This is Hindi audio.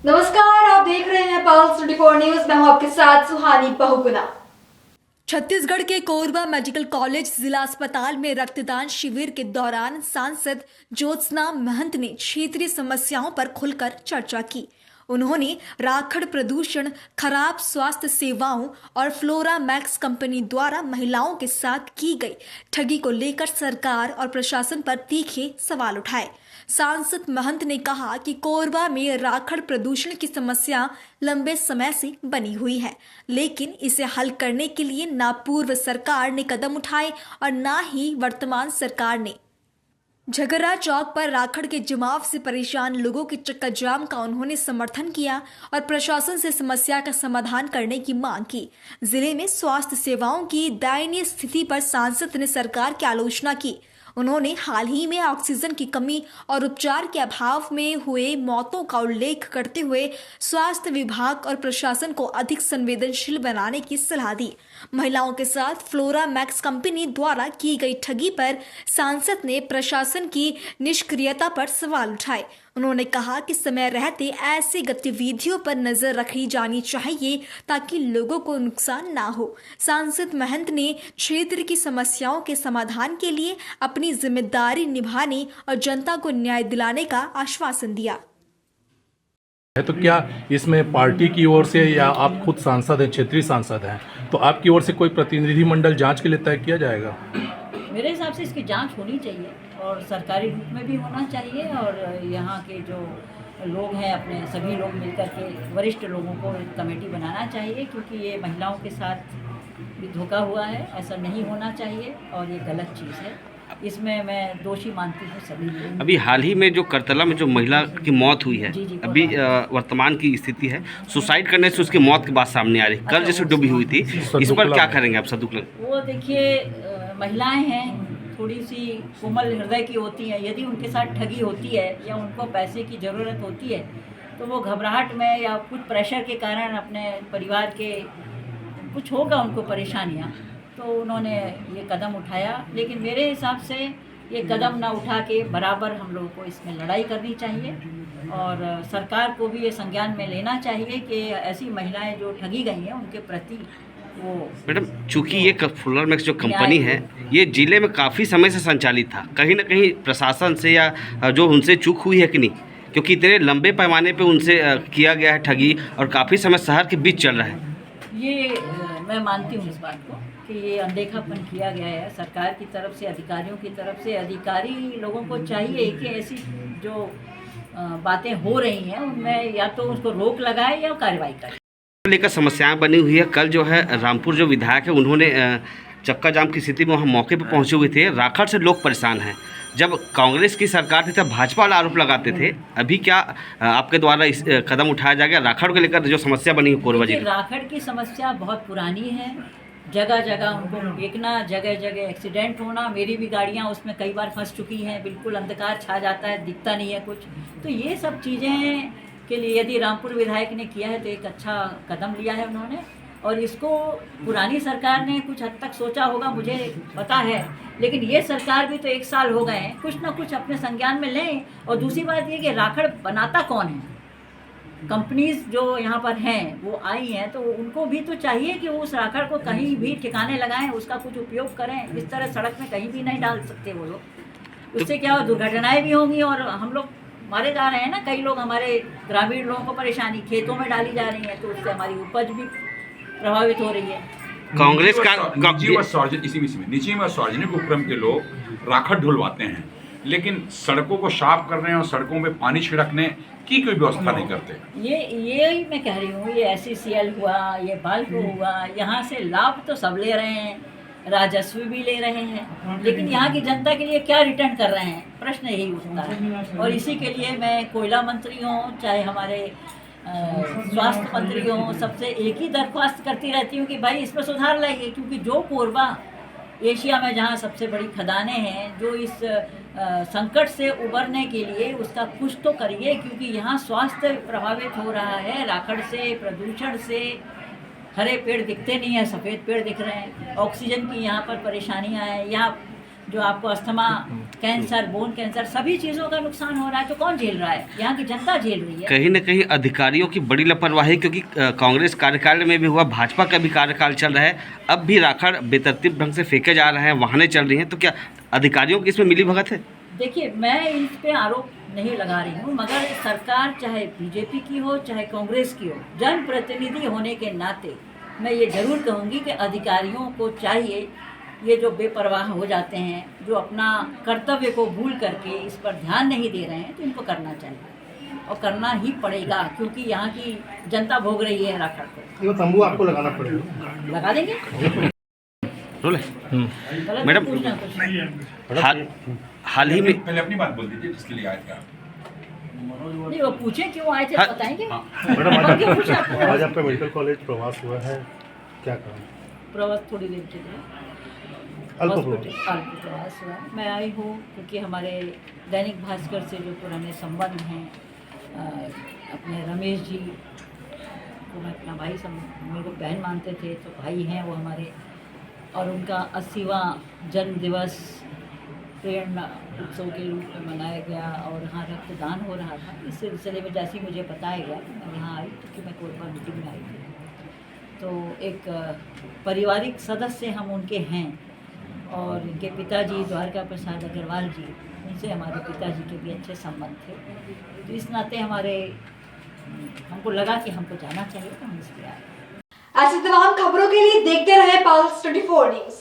नमस्कार, आप देख रहे हैं पल्स 24 न्यूज। मैं हूं आपके साथ सुहानी बहुगुना। छत्तीसगढ़ के कोरबा मेडिकल कॉलेज जिला अस्पताल में रक्तदान शिविर के दौरान सांसद ज्योत्सना महंत ने क्षेत्रीय समस्याओं पर खुलकर चर्चा की। उन्होंने राखड़ प्रदूषण, खराब स्वास्थ्य सेवाओं और फ्लोरा मैक्स कंपनी द्वारा महिलाओं के साथ की गई ठगी को लेकर सरकार और प्रशासन पर तीखे सवाल उठाए। सांसद महंत ने कहा कि कोरबा में राखड़ प्रदूषण की समस्या लंबे समय से बनी हुई है, लेकिन इसे हल करने के लिए ना पूर्व सरकार ने कदम उठाए और ना ही वर्तमान सरकार ने। झगरा चौक पर राखड़ के जमाव से परेशान लोगों के चक्का जाम का उन्होंने समर्थन किया और प्रशासन से समस्या का समाधान करने की मांग की। जिले में स्वास्थ्य सेवाओं की दयनीय स्थिति पर सांसद ने सरकार की आलोचना की। उन्होंने हाल ही में ऑक्सीजन की कमी और उपचार के अभाव में हुए मौतों का उल्लेख करते हुए स्वास्थ्य विभाग और प्रशासन को अधिक संवेदनशील बनाने की सलाह दी। महिलाओं के साथ फ्लोरा मैक्स कंपनी द्वारा की गई ठगी पर सांसद ने प्रशासन की निष्क्रियता पर सवाल उठाए। उन्होंने कहा कि समय रहते ऐसी गतिविधियों पर नजर रखी जानी चाहिए ताकि लोगों को नुकसान ना हो। सांसद महंत ने क्षेत्र की समस्याओं के समाधान के लिए अपनी जिम्मेदारी निभाने और जनता को न्याय दिलाने का आश्वासन दिया। तो क्या इसमें पार्टी की ओर से या आप खुद सांसद हैं, क्षेत्रीय सांसद हैं, तो आपकी ओर से कोई प्रतिनिधिमंडल जांच के लिए तय किया जाएगा? मेरे हिसाब से इसकी जांच होनी चाहिए और सरकारी रूप में भी होना चाहिए और यहाँ के जो लोग हैं अपने सभी लोग मिलकर के वरिष्ठ लोगों को एक कमेटी बनाना चाहिए, क्योंकि ये महिलाओं के साथ भी धोखा हुआ है। ऐसा नहीं होना चाहिए और ये गलत चीज़ है। इसमें मैं दोषी मानती हूँ सभी लोग। अभी हाल ही में जो करतला में जो महिला की मौत हुई है, जी, अभी वर्तमान की स्थिति है, सुसाइड करने से उसकी मौत की बात सामने आ रही है। कल जैसे डूबी हुई थी, इस पर क्या करेंगे आप? सदुकलन वो देखिए, महिलाएं हैं, थोड़ी सी कोमल हृदय की होती हैं। यदि उनके साथ ठगी होती है या उनको पैसे की ज़रूरत होती है तो वो घबराहट में या कुछ प्रेशर के कारण अपने परिवार के कुछ होगा उनको परेशानियाँ, तो उन्होंने ये कदम उठाया। लेकिन मेरे हिसाब से ये कदम ना उठा के बराबर हम लोगों को इसमें लड़ाई करनी चाहिए और सरकार को भी ये संज्ञान में लेना चाहिए कि ऐसी महिलाएं जो ठगी गई हैं उनके प्रति वो। मैडम, चूंकि ये फ्लोरा मैक्स जो कंपनी है, ये जिले में काफ़ी समय से संचालित था, कहीं ना कहीं प्रशासन से या जो उनसे चूक हुई है कि नहीं? क्योंकि इतने लंबे पैमाने पे उनसे किया गया है ठगी और काफ़ी समय शहर के बीच चल रहा है। ये मैं मानती हूँ इस बात को कि ये अनदेखापन किया गया है सरकार की तरफ से, अधिकारियों की तरफ से। अधिकारी लोगों को चाहिए कि ऐसी जो बातें हो रही हैं उनमें या तो उसको रोक लगाए या कार्रवाई करें। लेकर समस्याएं बनी हुई है। कल जो है रामपुर जो विधायक है उन्होंने चक्का जाम की स्थिति में वहाँ मौके पर पहुँचे हुए थे। राखड़ से लोग परेशान हैं। जब कांग्रेस की सरकार थी तब भाजपा वाला आरोप लगाते थे। अभी क्या आपके द्वारा इस कदम उठाया जाएगा राखड़ को लेकर जो समस्या बनी है कोरबा जिले? राखड़ की समस्या बहुत पुरानी है। जगह जगह उनको बेचना, जगह जगह एक्सीडेंट होना। मेरी भी गाड़ियाँ उसमें कई बार फंस चुकी हैं। बिल्कुल अंधकार छा जाता है, दिखता नहीं है कुछ। तो ये सब चीज़ें के लिए यदि रामपुर विधायक ने किया है तो एक अच्छा कदम लिया है उन्होंने, और इसको पुरानी सरकार ने कुछ हद तक सोचा होगा, मुझे पता है। लेकिन ये सरकार भी तो 1 साल हो गए हैं, कुछ ना कुछ अपने संज्ञान में लें। और दूसरी बात ये कि राखड़ बनाता कौन है? कंपनीज जो यहाँ पर हैं वो आई हैं, तो उनको भी तो चाहिए कि उस राखड़ को कहीं भी ठिकाने लगाएं, उसका कुछ उपयोग करें। इस तरह सड़क में कहीं भी नहीं डाल सकते वो लोग। उससे क्या हो, दुर्घटनाएं भी होंगी और हम लोग मारे जा रहे हैं ना। कई लोग, हमारे ग्रामीण लोगों को परेशानी खेतों में डाली जा रही है, तो उससे हमारी उपज भी प्रभावित हो रही है। कांग्रेस का निजी व सार्वजनिक उपक्रम के लोग राखड़ ढुलवाते हैं, लेकिन सड़कों को साफ करने और सड़कों में पानी छिड़कने की कोई व्यवस्था नहीं करते। ये ही मैं कह रही हूँ। ये SCCL हुआ, ये बाल्को हुआ, यहाँ से लाभ तो सब ले रहे हैं, राजस्व भी ले रहे हैं, लेकिन यहाँ की जनता के लिए क्या रिटर्न कर रहे हैं, प्रश्न यही उठता है। और इसी के लिए मैं कोयला मंत्री हूँ, चाहे हमारे स्वास्थ्य मंत्री हों, सबसे एक ही दरख्वास्त करती रहती हूँ कि भाई इसमें सुधार लाइए। क्योंकि जो कोरबा एशिया में जहाँ सबसे बड़ी खदानें हैं, जो इस संकट से उबरने के लिए उसका कुछ तो करिए, क्योंकि यहाँ स्वास्थ्य प्रभावित हो रहा है राखड़ से, प्रदूषण से। हरे पेड़ दिखते नहीं हैं, सफ़ेद पेड़ दिख रहे हैं। ऑक्सीजन की यहाँ पर परेशानियाँ हैं। यहाँ जो आपको अस्थमा, कैंसर, बोन कैंसर, सभी चीज़ों का नुकसान हो रहा है, तो कौन झेल रहा है? यहाँ की जनता झेल रही है। कहीं न कहीं अधिकारियों की बड़ी लापरवाही, क्योंकि कांग्रेस कार्यकाल में भी हुआ, भाजपा का भी कार्यकाल चल रहा है, अब भी राखड़ बेतरतीब ढंग से फेंके जा रहे हैं, वाहनें चल रही हैं, तो क्या अधिकारियों की इसमें मिली भगत है? देखिए, मैं इस पे आरोप नहीं लगा रही हूँ, मगर सरकार चाहे बीजेपी की हो चाहे कांग्रेस की हो, जनप्रतिनिधि होने के नाते मैं ये ज़रूर कहूँगी कि अधिकारियों को चाहिए, ये जो बेपरवाह हो जाते हैं, जो अपना कर्तव्य को भूल करके इस पर ध्यान नहीं दे रहे हैं, तो इनको करना चाहिए और करना ही पड़ेगा, क्योंकि यहाँ की जनता भोग रही है राखड़ को। ये तंबू आपको लगाना पड़ेगा। लगा देंगे। बोले गलत मैडम, पूछना कुछ। हाल ही में पहले अपनी बात बोल दीजिए जिसके लिए आए थे आप। नहीं, वो पूछे क्यों आए थे हाँ। बताएंगे। मैडम और क्यों पूछा आपको? आज आपका मेडिकल कॉलेज प्रवास हुआ है, क्या करें? प्रवास थोड़ी देर के लिए अल्प अल्प प्रवास हुआ। मैं आई हूँ क्योंकि हमारे दैनिक भास्कर से जो पुराने संबंध हैं, अपने रमेश जी को मैं अपना भाई मेरे को बहन मानते थे, तो भाई हैं वो हमारे, और उनका 80वां जन्म दिवस प्रेरणा उत्सव के रूप में मनाया गया और यहाँ रक्तदान हो रहा था। इस सिलसिले में जैसे ही मुझे बताया गया कि मैं यहाँ आई, क्योंकि मैं कोरबा मीटिंग में आई थी, तो एक पारिवारिक सदस्य हम उनके हैं, और इनके पिताजी द्वारका प्रसाद अग्रवाल जी, उनसे हमारे पिताजी के भी अच्छे संबंध थे, तो इस नाते हमको लगा कि हमको जाना चाहिए, तो हम इसलिए आए। ऐसी तमाम खबरों के लिए देखते रहे पल्स 24 न्यूज।